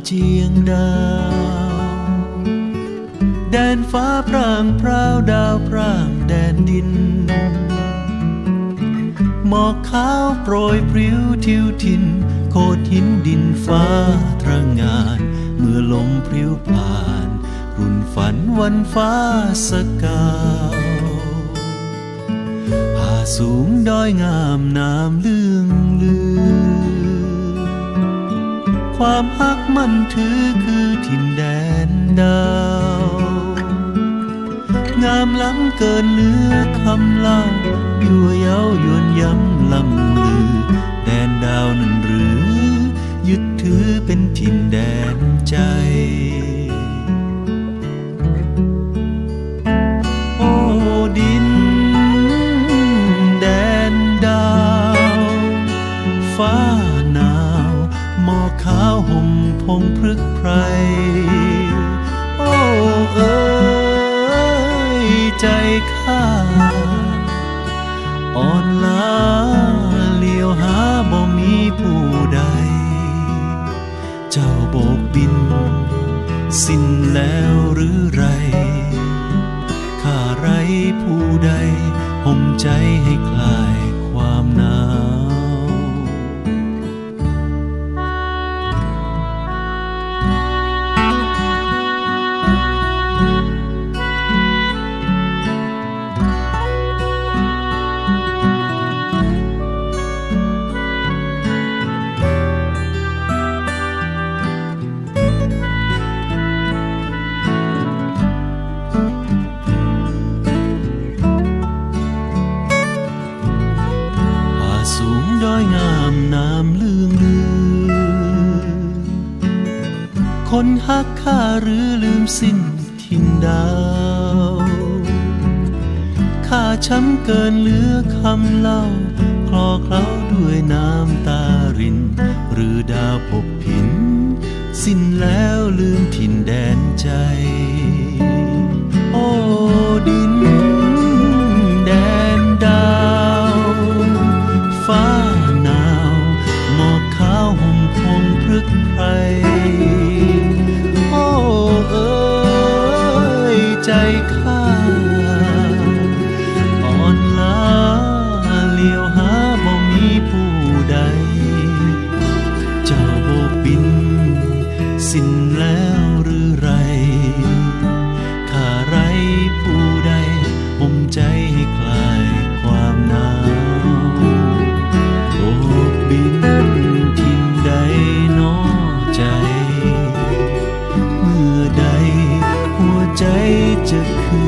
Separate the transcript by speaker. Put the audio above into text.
Speaker 1: เจียงดาวแดนฟ้าพร่างพร้าวดาวพร่างแดนดินหมอกขาวโปรยปลิวทิวทินโขดหินดินฟ้าตระหง่านเมื่อลมพริ้วผ่านรุ่นฝันวันฟ้าสกาวผาสูงดอยงามน้ำเลื่องลือความฮักมันถือคือถิ่นแดนดาวงามล้ำเกินเหลือคำเล่ายั่วเย้ายวนย้ำลำลือแดนดาวนั้นหรือยึดถือเป็นถิ่นแดนใจโอ้ดินแดนดาวฟ้าหนาวหมอกขาวห่มพงพฤกษ์ไพรโอ้เอ๋ยใจข้าอ่อนล้าเลี้ยวหาบ่มีผู้ใดเจ้าโบกบินสิ้นแล้วหรือไรข้าไร้ผู้ใดห่มใจให้คลายความหนาวดอยงามน้ำเลื่องลือคนฮักข้าหรือลืมสิ้นถิ่นดาวข้าช้ำเกินเหลือคำเล่าคลอเคล้าด้วยน้ำตารินหรือดาวพบผินสิ้นแล้วลืมถิ่นแดนใจโอ้ดินแดนดาวฟ้าหนาวหมอกขาวห่มพงพฤกษ์ไพรโอ้เอ๋ยใจข้าอ่อนล้าเลี้ยวหาบ่มีผู้ใดเจ้าโบกบินสิ้นแล้วหรือไรข้าไร้ผู้ใดห่มใจให้คลายความหนาวโบกบินทิ่นใดน้อใจเมื่อใดหัวใจจะคืน